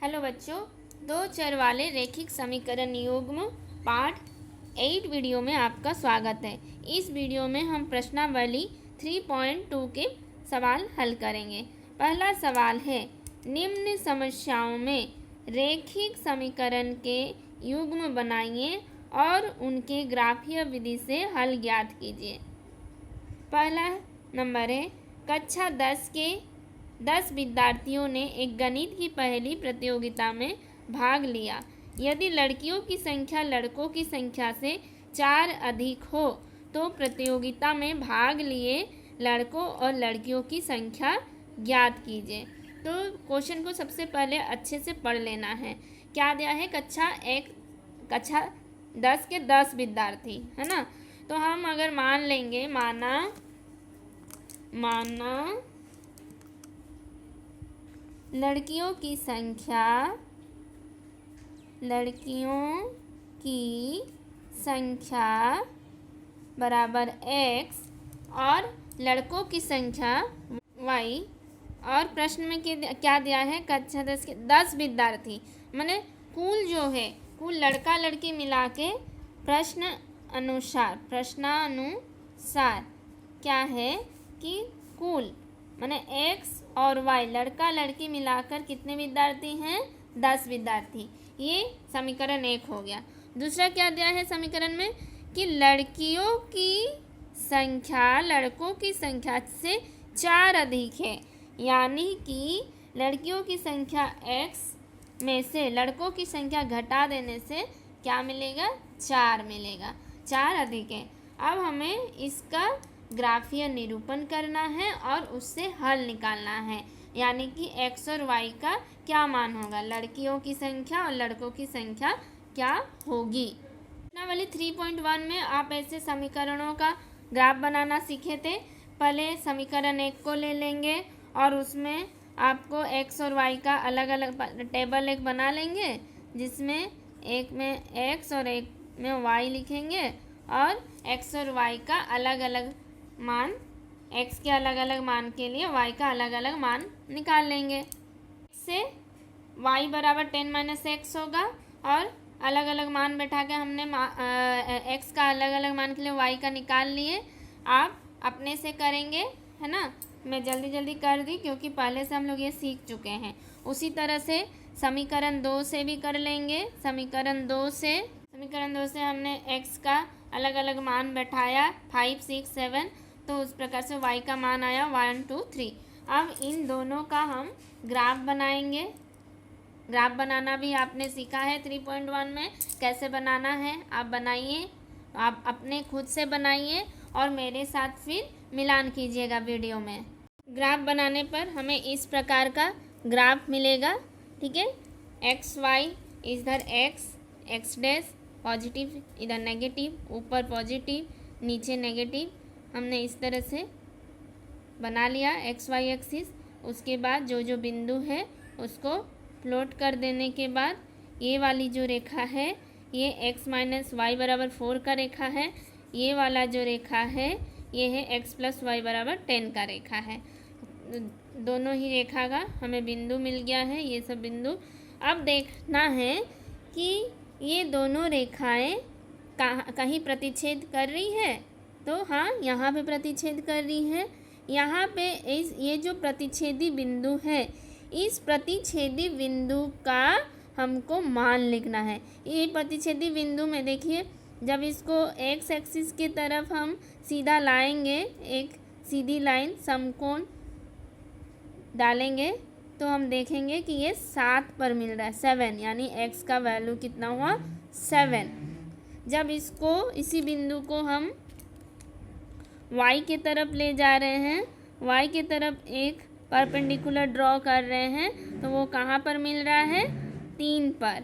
Hello बच्चों, दो चर वाले रैखिक समीकरण युग्म पार्ट 8 वीडियो में आपका स्वागत है। इस वीडियो में हम प्रश्नावली 3.2 के सवाल हल करेंगे। पहला सवाल है, निम्न समस्याओं में रैखिक समीकरण के युग्म बनाइए और उनके ग्राफीय विधि से हल ज्ञात कीजिए। पहला नंबर है, कक्षा 10 के 10 विद्यार्थियों ने एक गणित की पहेली प्रतियोगिता में भाग लिया। यदि लड़कियों की संख्या लड़कों की संख्या से 4 अधिक हो तो प्रतियोगिता में भाग लिए लड़कों और लड़कियों की संख्या ज्ञात कीजिए। तो क्वेश्चन को सबसे पहले अच्छे से पढ़ लेना है। क्या दिया है? कक्षा 10 के 10 विद्यार्थी, है ना। तो हम अगर मान लेंगे, माना लड़कियों की संख्या बराबर x और लड़कों की संख्या y। और प्रश्न में क्या दिया है? कक्षा 10 के 10 विद्यार्थी, माने कुल जो है, कुल लड़का लड़की मिला के प्रश्नानुसार क्या है कि कुल माने x और y लड़का लड़की मिलाकर कितने विद्यार्थी हैं? 10 विद्यार्थी। ये समीकरण 1 हो गया। दूसरा क्या दिया है समीकरण में कि लड़कियों की संख्या लड़कों की संख्या से 4 अधिक है, यानी कि लड़कियों की संख्या x में से लड़कों की संख्या घटा देने से क्या मिलेगा? 4 मिलेगा। 4 अधिक है। अब हमें इसका ग्राफीय निरूपण करना है और उससे हल निकालना है, यानी कि x और y का क्या मान होगा, लड़कियों की संख्या और लड़कों की संख्या क्या होगी। प्रश्नावली 3.1 में आप ऐसे समीकरणों का ग्राफ बनाना सीखे थे। पहले समीकरण 1 को ले लेंगे और उसमें आपको x और y का अलग अलग टेबल एक बना लेंगे, जिसमें एक में x और एक में y लिखेंगे और x और y का अलग अलग मान, x के अलग अलग मान के लिए y का अलग अलग मान निकाल लेंगे। से y बराबर 10 - x होगा और अलग अलग मान बैठा के हमने x का अलग अलग मान के लिए y का निकाल लिए। आप अपने से करेंगे, है ना। मैं जल्दी जल्दी कर दी क्योंकि पहले से हम लोग ये सीख चुके हैं। उसी तरह से समीकरण 2 से भी कर लेंगे। समीकरण 2 से हमने x का अलग अलग मान बैठाया 5, 6, 7, तो उस प्रकार से y का मान आया 1, 2, 3। अब इन दोनों का हम ग्राफ बनाएंगे। ग्राफ बनाना भी आपने सीखा है 3.1 में, कैसे बनाना है आप बनाइए, आप अपने खुद से बनाइए और मेरे साथ फिर मिलान कीजिएगा वीडियो में। ग्राफ बनाने पर हमें इस प्रकार का ग्राफ मिलेगा, ठीक है। एक्स वाई, इधर एक्स डैश पॉजिटिव, इधर नेगेटिव, ऊपर पॉजिटिव नीचे नेगेटिव, हमने इस तरह से बना लिया एक्स वाई एक्सिस। उसके बाद जो जो बिंदु है उसको प्लॉट कर देने के बाद ये वाली जो रेखा है ये x - y बराबर 4 का रेखा है। ये वाला जो रेखा है ये है x + y बराबर 10 का रेखा है। दोनों ही रेखा का हमें बिंदु मिल गया है, ये सब बिंदु। अब देखना है कि ये दोनों रेखाएं कहीं प्रतिच्छेद कर रही है, तो हाँ यहाँ पे प्रतिच्छेद कर रही है। यहाँ पे ये जो प्रतिच्छेदी बिंदु है, इस प्रतिच्छेदी बिंदु का हमको मान लिखना है। ये प्रतिच्छेदी बिंदु में देखिए, जब इसको x एक्सिस की तरफ हम सीधा लाएंगे, एक सीधी लाइन समकोण डालेंगे, तो हम देखेंगे कि ये 7 पर मिल रहा है, 7, यानी x का वैल्यू कितना हुआ? 7। जब इसको इसी बिंदु को हम y के तरफ ले जा रहे हैं, y के तरफ एक परपेंडिकुलर ड्रॉ कर रहे हैं, तो वो कहाँ पर मिल रहा है? 3 पर,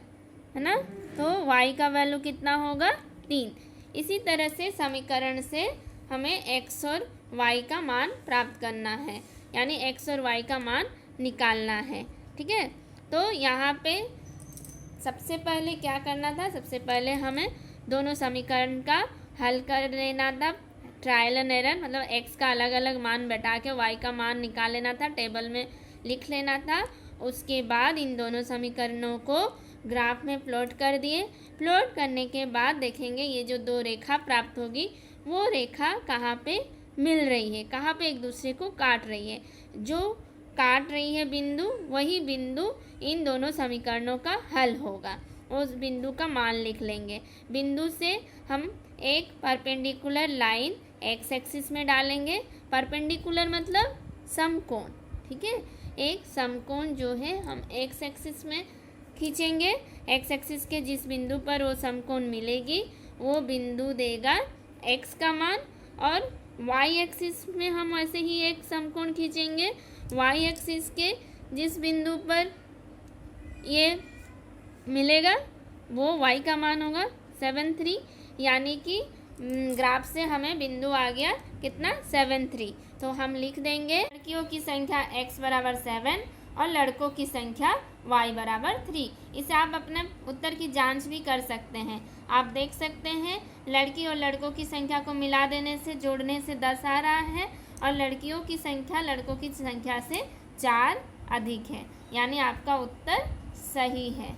है ना। तो y का वैल्यू कितना होगा? 3। इसी तरह से समीकरण से हमें x और y का मान प्राप्त करना है, यानी x और y का मान निकालना है, ठीक है। तो यहाँ पे सबसे पहले क्या करना था? सबसे पहले हमें दोनों समीकरण का हल कर लेना था, ट्रायल एंड एरर, मतलब x का अलग अलग मान बैठा के y का मान निकाल लेना था, टेबल में लिख लेना था उसके बाद इन दोनों समीकरणों को ग्राफ में प्लॉट कर दिए। प्लॉट करने के बाद देखेंगे ये जो दो रेखा प्राप्त होगी वो रेखा कहाँ पे मिल रही है, कहाँ पे एक दूसरे को काट रही है। जो काट रही है बिंदु, वही बिंदु इन दोनों समीकरणों का हल होगा। उस बिंदु का मान लिख लेंगे। बिंदु से हम एक परपेंडिकुलर लाइन एक्स एक्सिस में डालेंगे। परपेंडिकुलर मतलब समकोण, ठीक है। एक समकोण जो है हम एक्स एक्सिस में खींचेंगे। एक्स एक्सिस के जिस बिंदु पर वो समकोण मिलेगी वो बिंदु देगा एक्स का मान, और वाई एक्सिस में हम ऐसे ही एक समकोण खींचेंगे। वाई एक्सिस के जिस बिंदु पर ये मिलेगा वो y का मान होगा 7,3, यानी कि ग्राफ से हमें बिंदु आ गया कितना 7,3। तो हम लिख देंगे लड़कियों की संख्या x बराबर 7 और लड़कों की संख्या y बराबर 3। इसे आप अपने उत्तर की जांच भी कर सकते हैं। आप देख सकते हैं लड़की और लड़कों की संख्या को मिला देने से, जोड़ने से 10 आ रहा है, और लड़कियों की संख्या लड़कों की संख्या से 4 अधिक है, यानी आपका उत्तर सही है।